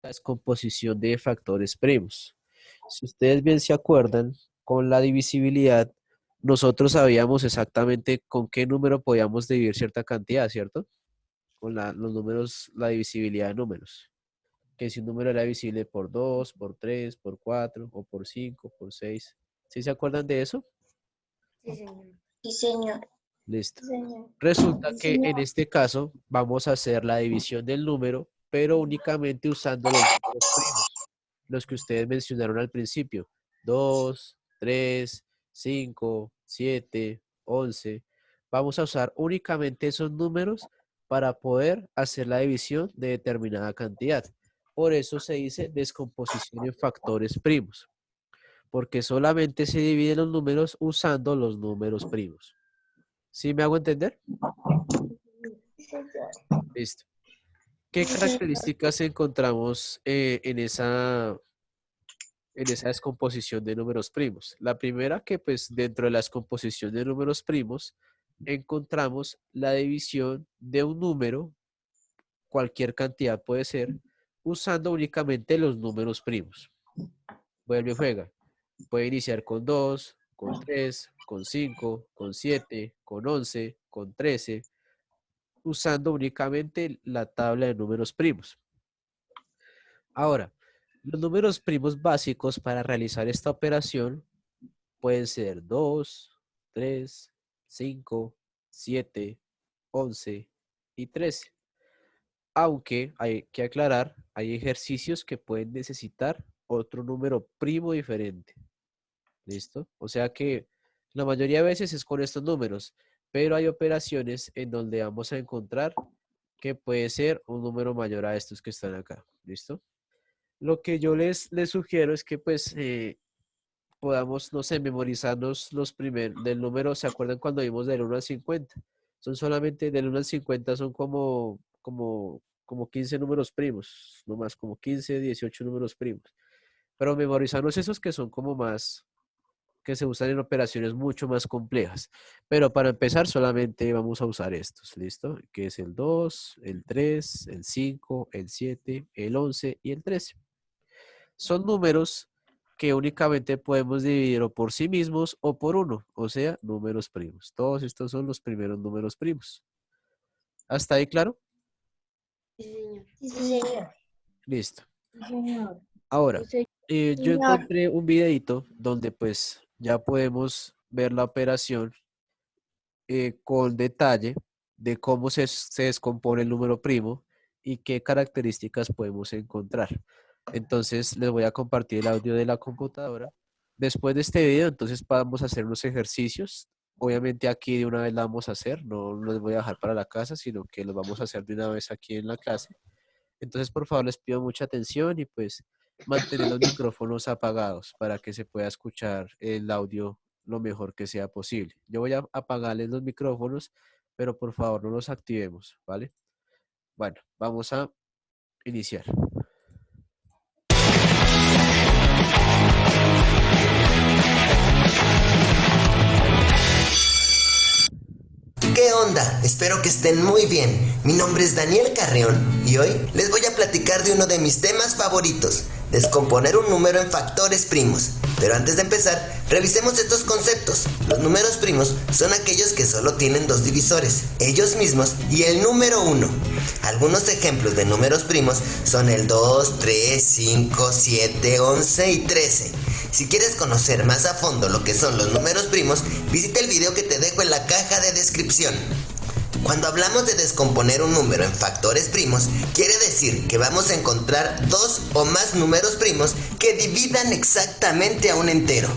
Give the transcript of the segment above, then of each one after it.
La descomposición de factores primos. Si ustedes bien se acuerdan, con la divisibilidad, nosotros sabíamos exactamente con qué número podíamos dividir cierta cantidad, ¿cierto? Con los números, la divisibilidad de números. Que si un número era divisible por 2, por 3, por 4, o por 5, por 6. ¿Sí se acuerdan de eso? Sí, señor. Sí, señor. Listo. Sí, señor. Resulta Sí, que señor. en este caso vamos a hacer la división del número, pero únicamente usando los números primos, los que ustedes mencionaron al principio. 2, 3, 5, 7, 11. Vamos a usar únicamente esos números para poder hacer la división de determinada cantidad. Por eso se dice descomposición en factores primos, porque solamente se dividen los números usando los números primos. ¿Sí me hago entender? Sí, señor. Listo. ¿Qué características encontramos en esa descomposición de números primos? La primera que pues dentro de la descomposición de números primos encontramos la división de un número, cualquier cantidad puede ser, usando únicamente los números primos. Vuelve y juega. Puede iniciar con 2, con 3, con 5, con 7, con 11, con 13, usando únicamente la tabla de números primos. Ahora, los números primos básicos para realizar esta operación pueden ser 2, 3, 5, 7, 11 y 13. Aunque hay que aclarar, hay ejercicios que pueden necesitar otro número primo diferente. ¿Listo? O sea que la mayoría de veces es con estos números, pero hay operaciones en donde vamos a encontrar que puede ser un número mayor a estos que están acá. ¿Listo? Lo que yo les sugiero es que pues podamos, no sé, memorizarnos los primeros del número. ¿Se acuerdan cuando vimos del 1 al 50? Son solamente del 1 al 50 son como 15 números primos, no más, como 15, 18 números primos. Pero memorizarnos esos que son como más, que se usan en operaciones mucho más complejas. Pero para empezar solamente vamos a usar estos, ¿listo? Que es el 2, el 3, el 5, el 7, el 11 y el 13. Son números que únicamente podemos dividir o por sí mismos o por uno, o sea, números primos. Todos estos son los primeros números primos. ¿Hasta ahí claro? Sí, señor. Sí, señor. Listo. Sí, señor. Ahora, yo Señor. encontré un videito donde pues ya podemos ver la operación con detalle de cómo se descompone el número primo y qué características podemos encontrar. Entonces les voy a compartir el audio de la computadora. Después de este video, entonces vamos a hacer unos ejercicios. Obviamente aquí de una vez la vamos a hacer, no los voy a dejar para la casa, sino que los vamos a hacer de una vez aquí en la clase. Entonces, por favor, les pido mucha atención y pues mantener los micrófonos apagados para que se pueda escuchar el audio lo mejor que sea posible. Yo voy a apagarles los micrófonos, pero por favor no los activemos, ¿vale? Bueno, vamos a iniciar. ¿Qué onda? Espero que estén muy bien. Mi nombre es Daniel Carreón y hoy les voy a platicar de uno de mis temas favoritos, descomponer un número en factores primos. Pero antes de empezar, revisemos estos conceptos. Los números primos son aquellos que solo tienen dos divisores, ellos mismos y el número 1. Algunos ejemplos de números primos son el 2, 3, 5, 7, 11 y 13. Si quieres conocer más a fondo lo que son los números primos, visita el video que te dejo en la caja de descripción. Cuando hablamos de descomponer un número en factores primos, quiere decir que vamos a encontrar dos o más números primos que dividan exactamente a un entero.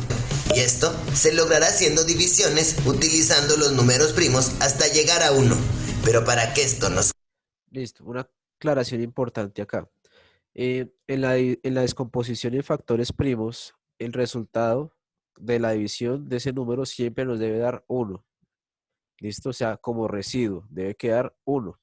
Y esto se logrará haciendo divisiones utilizando los números primos hasta llegar a 1. Pero para que esto nos... Listo, una aclaración importante acá. En la descomposición en factores primos, el resultado de la división de ese número siempre nos debe dar 1. ¿Listo? O sea, como residuo, debe quedar 1.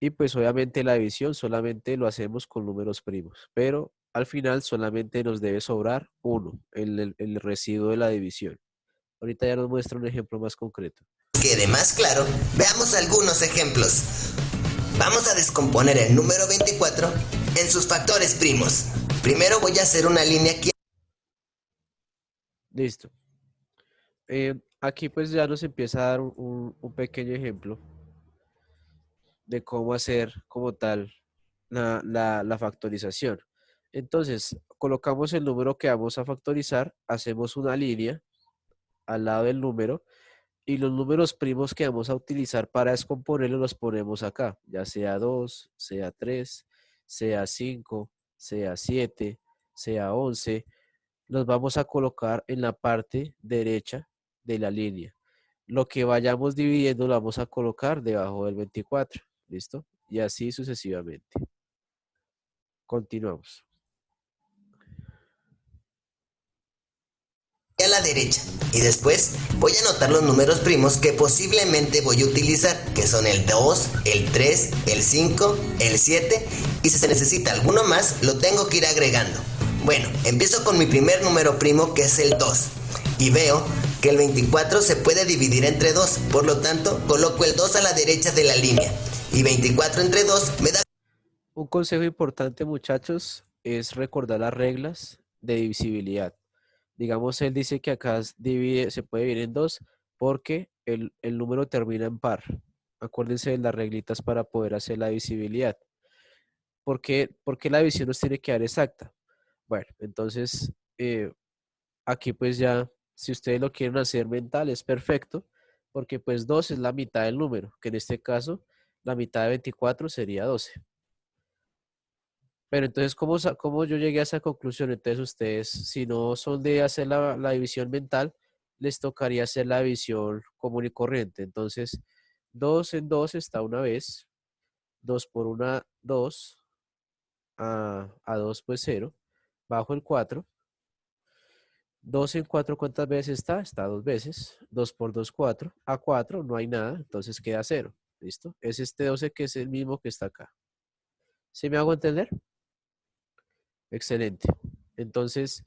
Y pues obviamente la división solamente lo hacemos con números primos, pero al final solamente nos debe sobrar 1, el residuo de la división. Ahorita ya nos muestra un ejemplo más concreto. quede más claro, veamos algunos ejemplos. Vamos a descomponer el número 24 en sus factores primos. Primero voy a hacer una línea aquí. Listo. Aquí pues ya nos empieza a dar un pequeño ejemplo de cómo hacer como tal la factorización. Entonces, colocamos el número que vamos a factorizar, hacemos una línea al lado del número y los números primos que vamos a utilizar para descomponerlo los ponemos acá, ya sea 2, sea 3, sea 5, sea 7, sea 11. Los vamos a colocar en la parte derecha de la línea. Lo que vayamos dividiendo lo vamos a colocar debajo del 24. ¿Listo? Y así sucesivamente. Continuamos. A la derecha y después voy a anotar los números primos que posiblemente voy a utilizar, que son el 2, el 3, el 5, el 7 y si se necesita alguno más lo tengo que ir agregando. Bueno, empiezo con mi primer número primo que es el 2 y veo que el 24 se puede dividir entre 2, por lo tanto coloco el 2 a la derecha de la línea y 24 entre 2 me da... Un consejo importante, muchachos, es recordar las reglas de divisibilidad. Digamos, él dice que acá se puede dividir en 2 porque el número termina en par. Acuérdense de las reglitas para poder hacer la divisibilidad. ¿Por qué la división nos tiene que dar exacta? Bueno, entonces, aquí pues ya, si ustedes lo quieren hacer mental, es perfecto, porque pues 2 es la mitad del número, que en este caso, la mitad de 24 sería 12. Pero entonces, ¿cómo yo llegué a esa conclusión? Entonces ustedes, si no son de hacer la división mental, les tocaría hacer la división común y corriente. Entonces, 2 en 2 está una vez, 2 por 1, 2, a 2 pues 0, bajo el 4. 2 en 4, ¿cuántas veces está? Está 2 veces. 2 por 2, 4. A 4 no hay nada, entonces queda 0. ¿Listo? Es este 12 que es el mismo que está acá. ¿Sí me hago entender? Excelente. Entonces,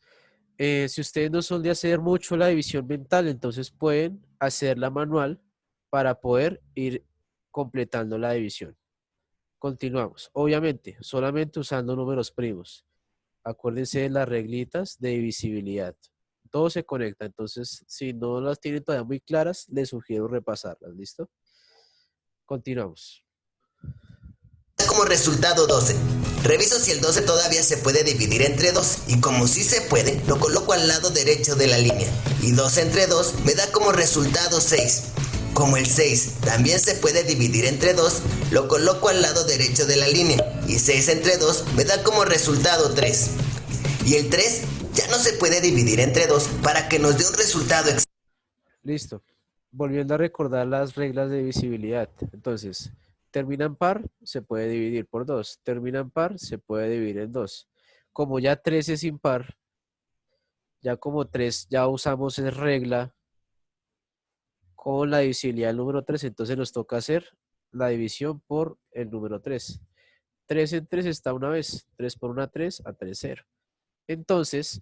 si ustedes no son de hacer mucho la división mental, entonces pueden hacerla manual para poder ir completando la división. Continuamos. Obviamente, solamente usando números primos. Acuérdense de las reglitas de divisibilidad. Todo se conecta, entonces si no las tienen todavía muy claras, les sugiero repasarlas. ¿Listo? Continuamos. Como resultado 12. Reviso si el 12 todavía se puede dividir entre 2 y como sí se puede, lo coloco al lado derecho de la línea y 2 entre 2 me da como resultado 6. Como el 6 también se puede dividir entre 2, lo coloco al lado derecho de la línea y 6 entre 2 me da como resultado 3. Y el 3 ya no se puede dividir entre 2 para que nos dé un resultado exacto. Listo. Volviendo a recordar las reglas de divisibilidad. Entonces, termina en par, se puede dividir por 2. Termina en par, se puede dividir en 2. Como ya 3 es impar, ya como 3 ya usamos esa regla con la divisibilidad del número 3, entonces nos toca hacer la división por el número 3. 3 en 3 está una vez. 3 por 1, 3, a 3, 0. Entonces,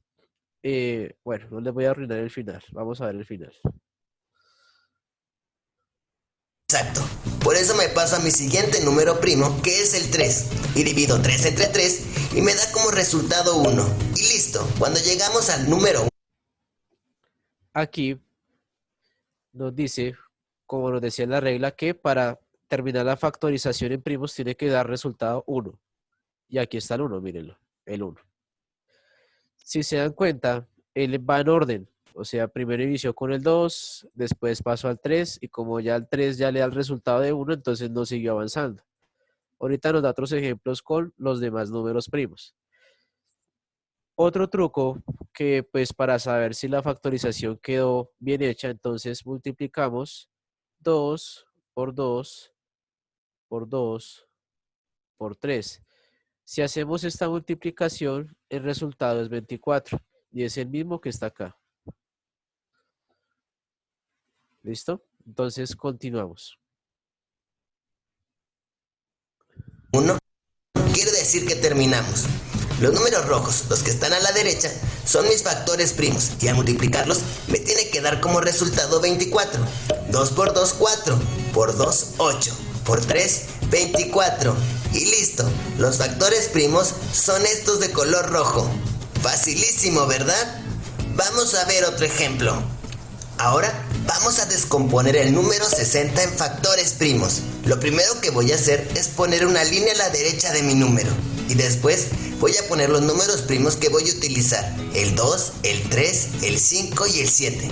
bueno, no les voy a arruinar el final. Vamos a ver el final. Exacto. Por eso me paso a mi siguiente número primo, que es el 3. Y divido 3 entre 3 y me da como resultado 1. Y listo. Cuando llegamos al número 1. Aquí nos dice, como nos decía la regla, que para terminar la factorización en primos tiene que dar resultado 1. Y aquí está el 1, mírenlo, el 1. Si se dan cuenta, él va en orden. O sea, primero inició con el 2, después pasó al 3 y como ya el 3 ya le da el resultado de 1, entonces no siguió avanzando. Ahorita nos da otros ejemplos con los demás números primos. Otro truco que pues para saber si la factorización quedó bien hecha, entonces multiplicamos 2 por 2 por 2 por 3. Si hacemos esta multiplicación, el resultado es 24 y es el mismo que está acá. ¿Listo? Entonces continuamos. 1 quiere decir que terminamos. Los números rojos, los que están a la derecha, son mis factores primos y al multiplicarlos me tiene que dar como resultado 24. 2 por 2, 4. Por 2, 8. Por 3, 24. Y listo, los factores primos son estos de color rojo. Facilísimo, ¿verdad? Vamos a ver otro ejemplo. Ahora vamos a descomponer el número 60 en factores primos. Lo primero que voy a hacer es poner una línea a la derecha de mi número. Y después voy a poner los números primos que voy a utilizar. El 2, el 3, el 5 y el 7.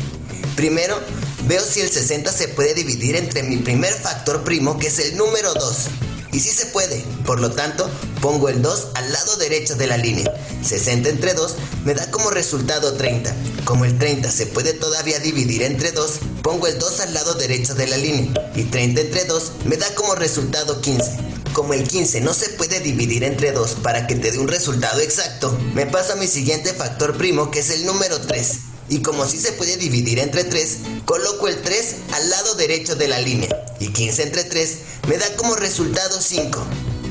Primero, veo si el 60 se puede dividir entre mi primer factor primo, que es el número 2. Y sí se puede, por lo tanto, pongo el 2 al lado derecho de la línea. 60 entre 2 me da como resultado 30. Como el 30 se puede todavía dividir entre 2, pongo el 2 al lado derecho de la línea. Y 30 entre 2 me da como resultado 15. Como el 15 no se puede dividir entre 2 para que te dé un resultado exacto, me paso a mi siguiente factor primo, que es el número 3. Y como sí se puede dividir entre 3, coloco el 3 al lado derecho de la línea. Y 15 entre 3 me da como resultado 5.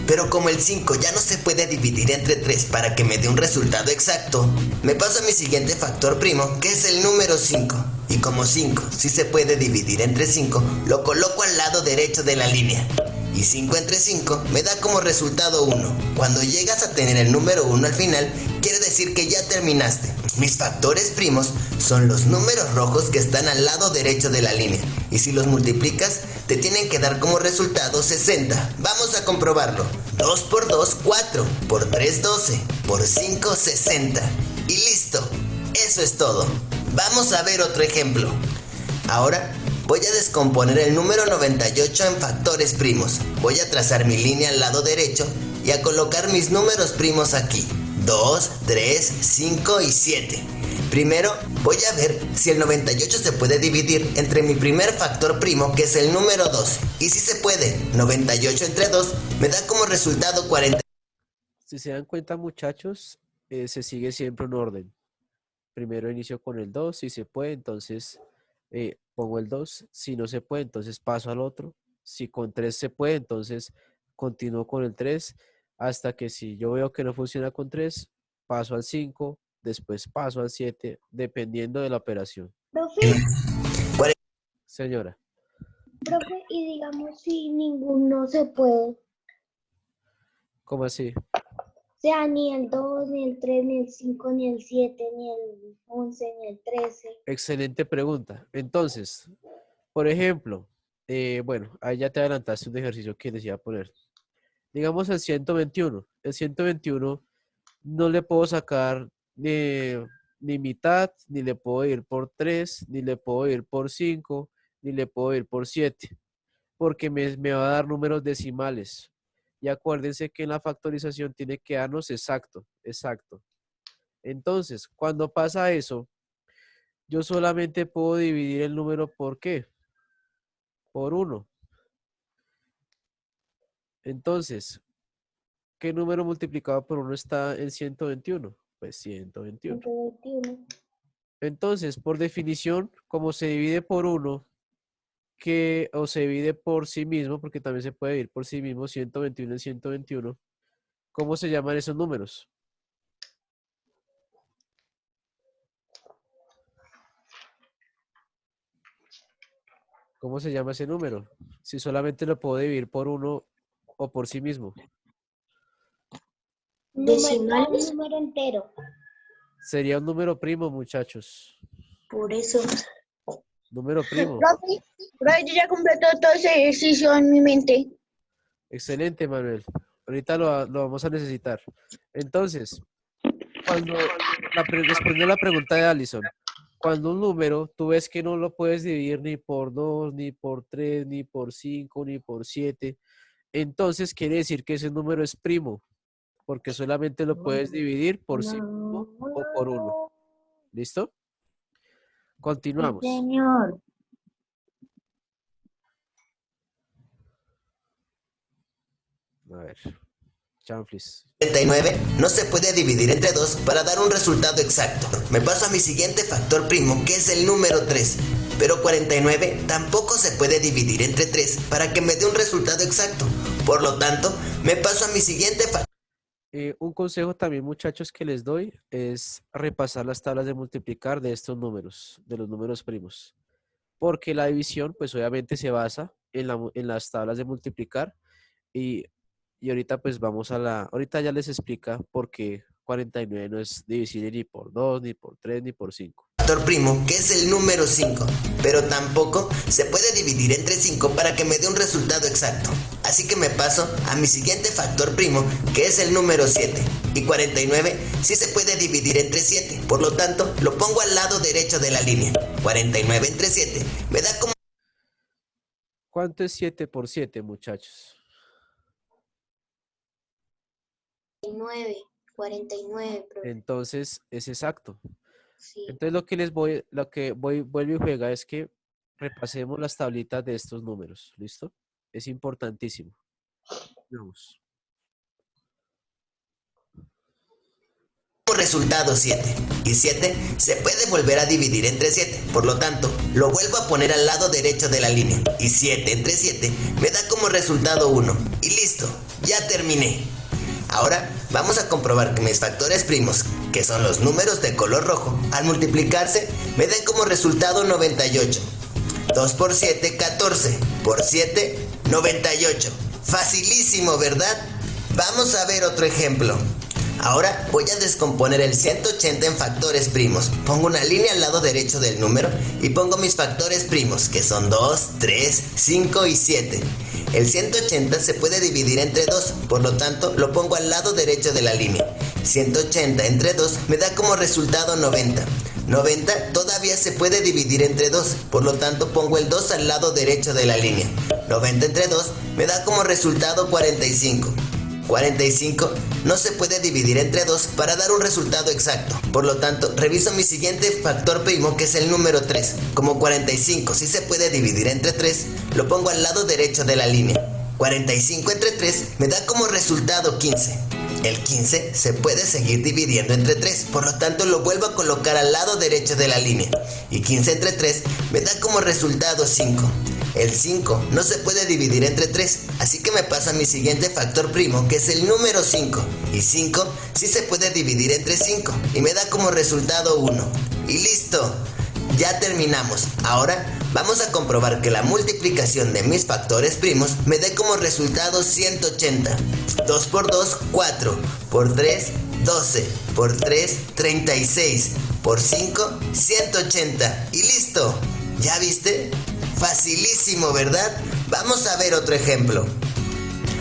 Pero como el 5 ya no se puede dividir entre 3 para que me dé un resultado exacto, me paso a mi siguiente factor primo, que es el número 5. Y como 5 sí se puede dividir entre 5, lo coloco al lado derecho de la línea. Y 5 entre 5 me da como resultado 1. Cuando llegas a tener el número 1 al final, quiere decir que ya terminaste. Mis factores primos son los números rojos que están al lado derecho de la línea. Y si los multiplicas, te tienen que dar como resultado 60. Vamos a comprobarlo. 2 por 2, 4. Por 3, 12. Por 5, 60. Y listo. Eso es todo. Vamos a ver otro ejemplo. Ahora voy a descomponer el número 98 en factores primos. Voy a trazar mi línea al lado derecho y a colocar mis números primos aquí. 2, 3, 5 y 7. Primero voy a ver si el 98 se puede dividir entre mi primer factor primo, que es el número 2. Y si se puede, 98 entre 2 me da como resultado 40. Si se dan cuenta, muchachos, se sigue siempre un orden. Primero inicio con el 2, si se puede, entonces pongo el 2. Si no se puede, entonces paso al otro. Si con 3 se puede, entonces continúo con el 3, hasta que si yo veo que no funciona con 3, paso al 5, después paso al 7, dependiendo de la operación. Profe, Señora, profe, y digamos si ninguno se puede, ¿cómo así? o sea, ni el 2, ni el 3, ni el 5, ni el 7, ni el 11, ni el 13. Excelente pregunta. Entonces, por ejemplo, bueno, ahí ya te adelantaste un ejercicio que les iba a poner. Digamos el 121. El 121 no le puedo sacar ni mitad, ni le puedo ir por 3, ni le puedo ir por 5, ni le puedo ir por 7, porque me va a dar números decimales. Y acuérdense que en la factorización tiene que darnos exacto, exacto. Entonces, cuando pasa eso, yo solamente puedo dividir el número por ¿qué? Por 1. Entonces, ¿qué número multiplicado por 1 está en 121? Pues 121. 121. Entonces, por definición, como se divide por 1, o se divide por sí mismo, porque también se puede dividir por sí mismo, 121 en 121, ¿cómo se llaman esos números? ¿Cómo se llama ese número? Si solamente lo puedo dividir por 1 o por sí mismo. Decimales. Un número entero. Sería un número primo, muchachos. Por eso. Número primo. Profe, yo ya completé todo ese ejercicio en mi mente. Excelente, Manuel. Ahorita lo vamos a necesitar. Entonces, respondiendo a la pregunta de Allison, cuando un número tú ves que no lo puedes dividir ni por 2, ni por 3, ni por 5, ni por 7, entonces quiere decir que ese número es primo, porque solamente lo puedes dividir por sí mismo o por 1. ¿Listo? Continuamos. Señor. A ver, chanflis. 39 no se puede dividir entre 2 para dar un resultado exacto. Me paso a mi siguiente factor primo, que es el número 3. Pero 49 tampoco se puede dividir entre 3 para que me dé un resultado exacto. Por lo tanto, me paso a mi siguiente factor. Un consejo también, muchachos, que les doy es repasar las tablas de multiplicar de estos números, de los números primos. Porque la división, pues obviamente se basa en las tablas de multiplicar Y, y ahorita pues vamos ahorita ya les explica por qué 49 no es divisible ni por 2, ni por 3, ni por 5. Factor primo, que es el número 5, pero tampoco se puede dividir entre 5 para que me dé un resultado exacto. Así que me paso a mi siguiente factor primo, que es el número 7. Y 49 sí se puede dividir entre 7, por lo tanto lo pongo al lado derecho de la línea. 49 entre 7 me da como... ¿Cuánto es 7 por 7, muchachos? 49, profe. Entonces es exacto. Sí. Entonces vuelve y juega es que repasemos las tablitas de estos números. ¿Listo? Es importantísimo. Vamos. resultado 7. Y 7 se puede volver a dividir entre 7. Por lo tanto, lo vuelvo a poner al lado derecho de la línea. Y 7 entre 7 me da como resultado 1. Y listo, ya terminé. Ahora vamos a comprobar que mis factores primos, que son los números de color rojo, al multiplicarse me den como resultado 98. 2 por 7, 14. Por 7, 98. Facilísimo, ¿verdad? Vamos a ver otro ejemplo. Ahora voy a descomponer el 180 en factores primos. Pongo una línea al lado derecho del número y pongo mis factores primos, que son 2, 3, 5 y 7. El 180 se puede dividir entre 2, por lo tanto lo pongo al lado derecho de la línea. 180 entre 2 me da como resultado 90. 90 todavía se puede dividir entre 2, por lo tanto pongo el 2 al lado derecho de la línea. 90 entre 2 me da como resultado 45. 45 no se puede dividir entre 2 para dar un resultado exacto. Por lo tanto, reviso mi siguiente factor primo, que es el número 3. Como 45 sí se puede dividir entre 3, lo pongo al lado derecho de la línea. 45 entre 3 me da como resultado 15. El 15 se puede seguir dividiendo entre 3, por lo tanto lo vuelvo a colocar al lado derecho de la línea. Y 15 entre 3 me da como resultado 5. El 5 no se puede dividir entre 3, así que me pasa a mi siguiente factor primo, que es el número 5. Y 5 sí se puede dividir entre 5 y me da como resultado 1. Y listo, ya terminamos. Ahora vamos a comprobar que la multiplicación de mis factores primos me dé como resultado 180. 2 por 2, 4. Por 3, 12. Por 3, 36. Por 5, 180. Y listo. ¿Ya viste? Facilísimo, ¿verdad? Vamos a ver otro ejemplo.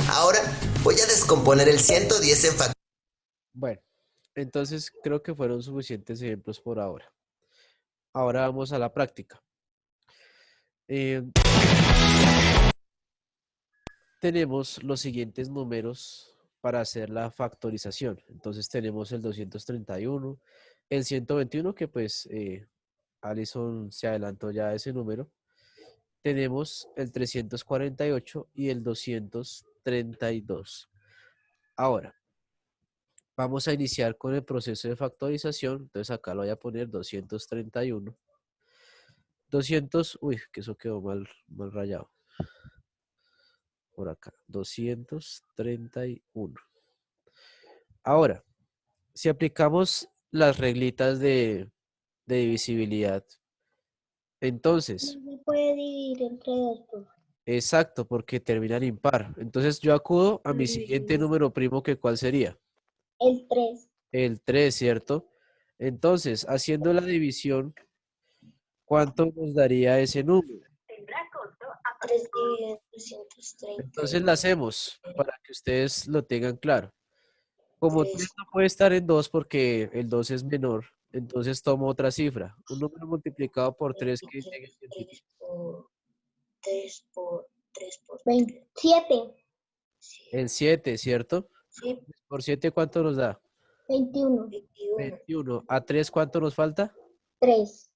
Ahora voy a descomponer el 110 en factores. Bueno, entonces creo que fueron suficientes ejemplos por ahora. Ahora vamos a la práctica. Tenemos los siguientes números para hacer la factorización. Entonces tenemos el 231, el 121, que pues Alison se adelantó ya a ese número. Tenemos el 348 y el 232. Ahora, vamos a iniciar con el proceso de factorización. Entonces acá lo voy a poner 231. 200, uy, que eso quedó mal rayado. Por acá, 231. Ahora, si aplicamos las reglitas de divisibilidad, entonces, No se puede dividir entre 2, profe. exacto, porque terminan impar. Entonces yo acudo a mi siguiente número primo, que ¿cuál sería? El 3. El 3, ¿cierto? Entonces, haciendo la división, ¿cuánto nos daría ese número? 3 dividido en 230. Entonces la hacemos para que ustedes lo tengan claro. Como 3 3 no puede estar en 2 porque el 2 es menor, entonces tomo otra cifra. Un número multiplicado por 3 que llegue a científico. por 3 por 27. El 7, ¿cierto? Sí, Por 7, ¿cuánto nos da? 21. 21. ¿A 3 cuánto nos falta? 3.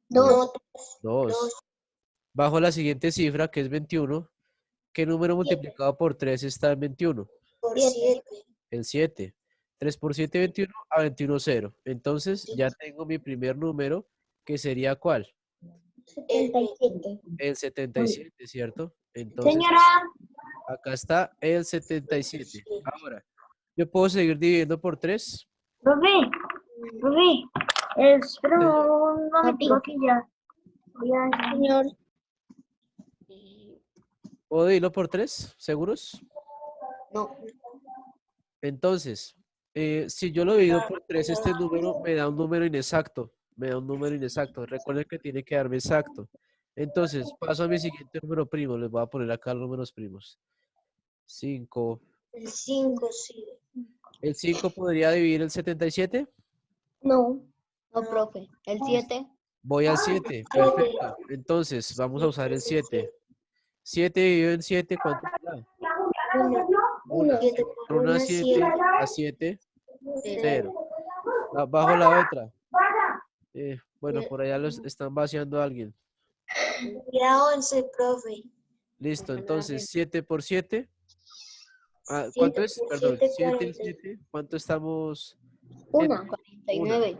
2. 2. Bajo la siguiente cifra, que es 21, ¿qué número multiplicado por 3 está en 21? Por 7. El 7. 3 por 7, 21, a 21, 0. Entonces ya tengo mi primer número, que sería ¿cuál? 77. El 77, ¿cierto? Entonces, Señora. acá está el 77. Ahora, ¿yo puedo seguir dividiendo por 3? Profe, espera un momentico que ya. Señor. ¿Puedo dividirlo por 3? ¿Seguros? No. Entonces, si yo lo divido por 3, este número me da un número inexacto. Me da un número inexacto. Recuerden que tiene que darme exacto. Entonces, paso a mi siguiente número primo. Les voy a poner acá los números primos. 5. El 5, sí. ¿El 5 podría dividir el 77? No. No, profe. El 7. Voy al 7. Perfecto. Entonces, vamos a usar el 7. 7 dividido en 7, ¿cuánto da? 1. 7 Por una 7 a 7, 0. Bajo la otra. Bueno, por allá los están vaciando a alguien. Era 11, profe. Listo, entonces 7 por 7. ¿Cuánto es? Perdón, 7 y 7. ¿Cuánto estamos? 1. 49.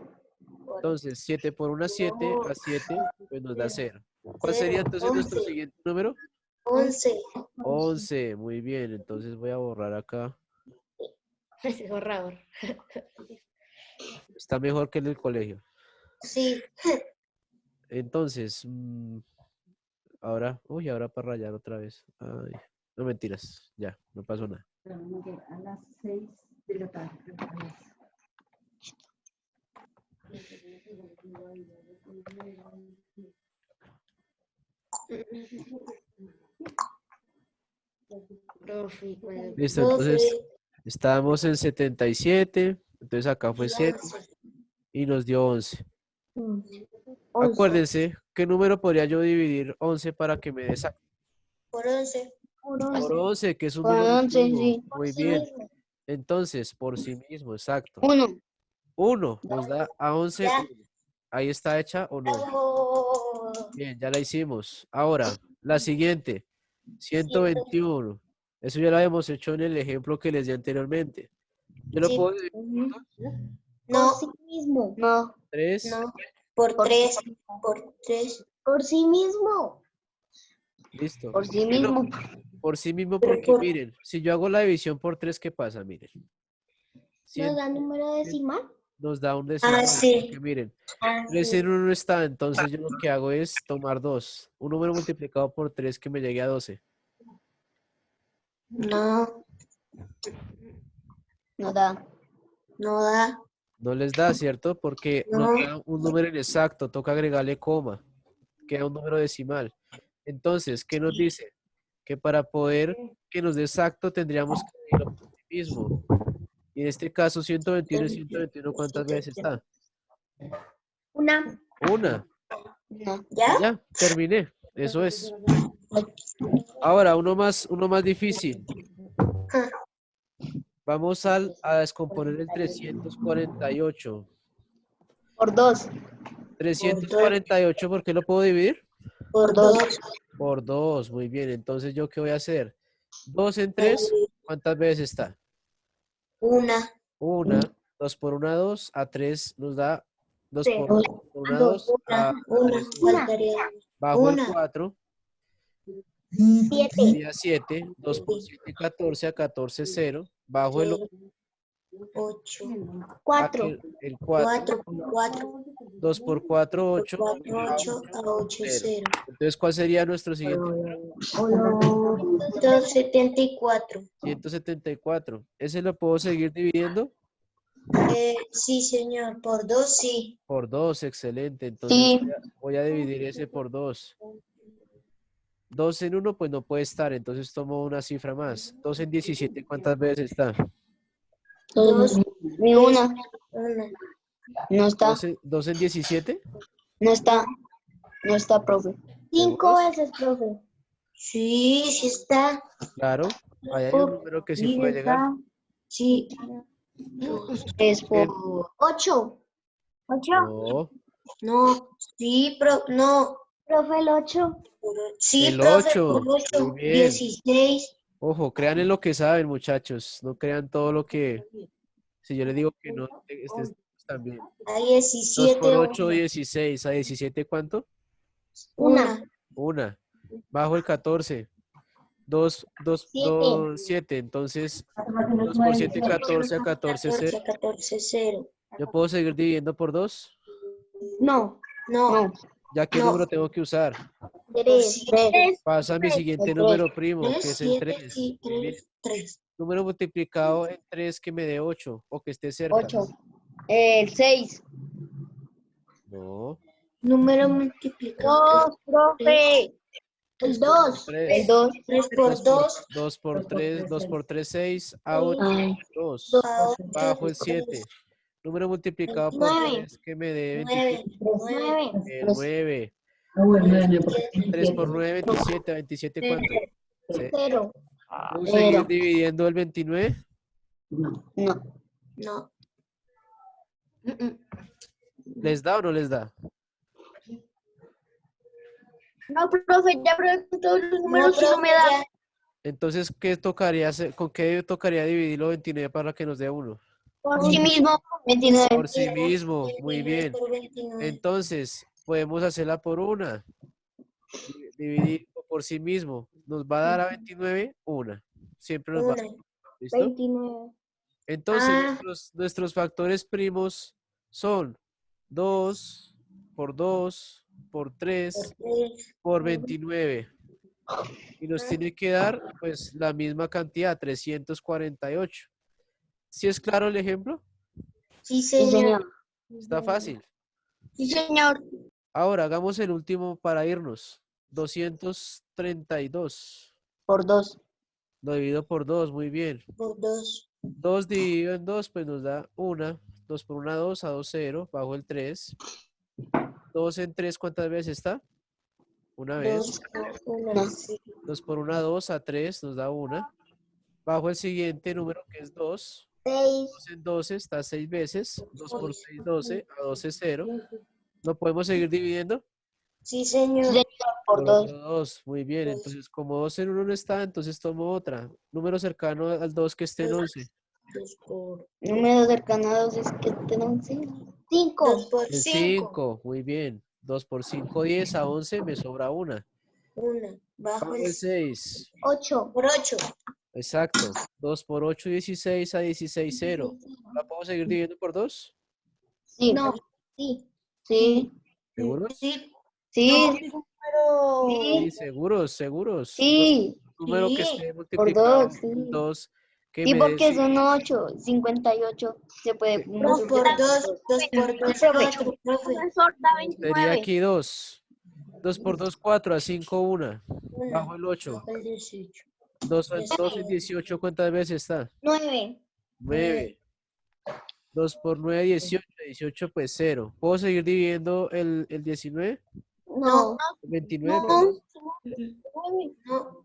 Entonces, 7 por una 7 a 7, pues nos da 0. ¿Cuál sería entonces nuestro siguiente número? 11. 11, muy bien. Entonces voy a borrar acá. Borrador. Está mejor que en el colegio. Sí. Entonces, ahora para rayar otra vez. Ay, no mentiras, ya, no pasó nada. A las 6 de la tarde. Profe, Listo, entonces estábamos en 77, entonces acá fue 7 y nos dio 11. Acuérdense, ¿qué número podría yo dividir 11 para que me dé exacto? Por 11. Por 11, que es un Por número 11, primo. sí. Muy bien. Entonces, por sí mismo, exacto. 1. 1 nos da a 11. Ya. 1. ¿Ahí está hecha o no? Oh. Bien, ya la hicimos. Ahora, la siguiente. 121. Eso ya lo habíamos hecho en el ejemplo que les di anteriormente. Yo lo Sí. puedo dividir No, Por sí mismo. No. por 3. no. Por 3. Por 3. Por sí mismo. Listo. Por sí ¿Por qué no? mismo. Por sí mismo, Pero porque por- miren, si yo hago la división por 3, ¿qué pasa? Miren. ¿Nos da número decimal? Nos da un decimal. sí. Porque miren, Ah, 3 sí. en 1 no está, entonces yo lo que hago es tomar 2. Un número multiplicado por 3 que me llegue a 12. No, No da. no da. No les da, ¿cierto? Porque No. nos da un número inexacto, toca agregarle coma, queda un número decimal. Entonces, ¿qué nos dice? Que para poder que nos dé exacto tendríamos que dividirlo por sí mismo. Y en este caso, 121 y 121, ¿cuántas veces está? Una. Una. No. Y ¿Ya? ya, terminé. Eso es. Ahora, uno más difícil. Ah, Vamos a descomponer el 348. Por 2. 348, ¿por qué lo puedo dividir? por 2. Por 2, muy bien. Entonces, ¿yo qué voy a hacer? 2 en 3, ¿cuántas veces está? Una. 1. 2 por 1, 2. A 3 nos da 2 por Cero. 1, 2. A Una. 3, Faltaría. bajo el Una. 4, 7. sería 7. 2 por 7, 14. A 14, 0. Bajo el 8. 4. el 4. 4. 2 por 4, 8. 4, 8 a 8, 0. Entonces, ¿cuál sería nuestro siguiente número? 174. 174. ¿Ese lo puedo seguir dividiendo? Sí, señor. Por 2, sí. Por 2, excelente. Entonces Sí. voy a dividir ese por 2. 2 en 1, pues no puede estar, entonces tomo una cifra más. 2 en 17, ¿cuántas veces está? 2. Ni una. Una. No está. 2 en 17. No está. No está, profe. 5 veces, profe. Sí, sí está. Claro, ahí hay un número que sí puede llegar. Sí. Es por 8. 8. No, No. Sí, no. Profe, el 8. Sí, el profe. 8. Por 8. Muy bien. 16. Ojo, crean en lo que saben, muchachos. No crean todo lo que... Si yo les digo que no, también. A 2 17. por 8, 16. ¿A 17 cuánto? Una. 1. Bajo el 14. 2, 7. Entonces, 2 por 7, 14. A 14, 0. 14, 0. ¿Yo puedo seguir dividiendo por 2? No. No. no. ¿Ya qué No. número tengo que usar? 3. Pasa a mi siguiente tres. número primo, que es el 7 3. y 3. Número multiplicado en 3 que me dé 8 o que esté cerca. 8. El 6. No. Número multiplicado. profe. El 2. El 3. 2. 3 por 2. 2 por 3, 2 por 3, 6. A 8, Ay. 2. A 8. Bajo el 7. Número multiplicado por 9. 3 que me dé 9. 9. 9. 3 por 9, 27. 27, ¿cuánto? 0. ¿Puedo seguir dividiendo el 29? No. No. ¿Les da o no les da? No, profe, ya probé con todos los números y no me da. Entonces, ¿qué tocaría hacer? ¿Con qué tocaría dividirlo 29 para que nos dé 1? Por sí mismo. 29. Por sí mismo, muy bien. Por 29. Entonces, podemos hacerla por una. Dividir por sí mismo. Nos va a dar a 29, una. Siempre nos va a dar. Una. ¿Listo? 29. Entonces, Ah. nuestros factores primos son 2 por 2 por 3 por 29. Y nos tiene que dar, pues, la misma cantidad, 348. ¿Sí es claro el ejemplo? Sí, Sí, señor. señor. Está fácil. Sí, señor. Ahora, hagamos el último para irnos. 232. Por 2. Lo divido por 2, muy bien. Por 2. 2 dividido en 2, pues nos da 1. 2 por 1, 2, a 2, 0, bajo el 3. 2 en 3, ¿cuántas veces está? Una vez. 2 por 1. 2 por 1, 2, a 3, nos da 1. Bajo el siguiente número que es 2. 6. 2 en 12 está 6 veces. 2 por 6, 12, a 12, 0. ¿Lo podemos seguir dividiendo? Sí, señor. Por 2. 2, muy bien. Entonces, como 2 en 1 no está, entonces tomo otra. Número cercano al 2 que esté en 11. 2 por Número cercano a 2 es que tenemos 5. 2 por El 5. 5, muy bien. 2 por 5, 10, a 11 me sobra una. 1. Bajo Bajo el el 6. 8. por 8. Exacto. 2 por 8, 16, a 16, 0. ¿La puedo seguir dividiendo por 2? Sí. No. Sí. Sí. ¿Seguros? Sí. Sí. Número. Sí, seguros, seguros. Sí. Número que Sí. esté Por multiplicado 2. Sí. en 2. Que Sí, me dé porque son 8. 58. Se puede 2 por 2. 2 por 2. 4, profe. Profesor, da sería 29. aquí 2. 2 por 2, 4, a 5, 1. Bajo el 8. Bajo el 18. 2 en 18, ¿cuántas veces está? 9. 9. 2 por 9, 18. 18, pues 0. ¿Puedo seguir dividiendo el 19? No. ¿El 29? No. perdón? No.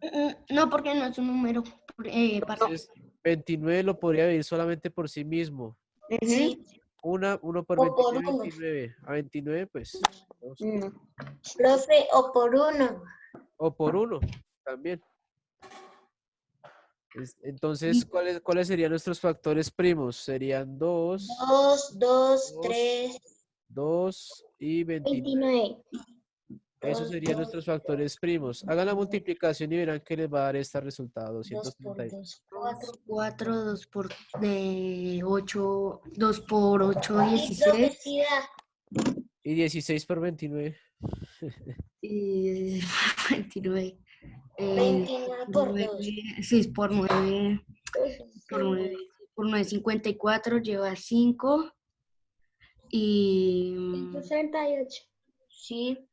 No, porque no es un número. Entonces, 29 lo podría dividir solamente por sí mismo. Sí. 1 por O por 29, uno. 29. A 29, pues. dos. Profe, o por 1. O por 1, también. Entonces, ¿cuáles serían nuestros factores primos? Serían 2, 2, 2, 3. 2 y 29. 29. Esos serían nuestros factores primos. Hagan la multiplicación y verán que les va a dar este resultado, 2 por 232. 2, 4. 4, 2 por 8, 2 por 8, Y 16. profecía. Y 16 por 29. Y 29. 29 por 2. 6 por 9. Por 9, 54. Lleva 5. Y 68. Sí.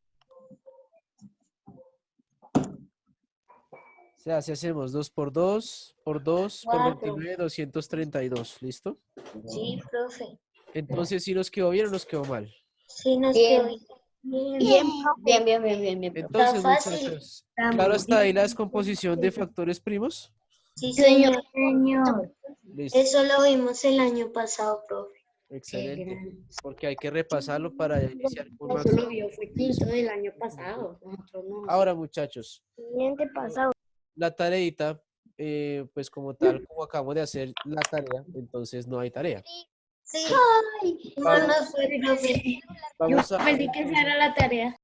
O sea, si hacemos 2 por 2, por 2, por 29, 232. ¿Listo? Sí, profe. Entonces, ¿si nos quedó bien o nos quedó mal? Sí, nos Bien. quedó bien. Bien. Entonces, fácil. muchachos, claro está ahí la descomposición de factores primos. Sí, señor. Listo, Eso lo vimos el año pasado, profe. excelente. Porque hay que repasarlo para iniciar con eso máximo. lo vio, fue quinto del año pasado. Nosotros no. Ahora, muchachos, Siguiente pasado. la tareita, pues como tal, como acabamos de hacer la tarea, entonces no hay tarea. Sí. Ay. No nos fue, profe. Yo Vamos a, pensé que esa era la tarea.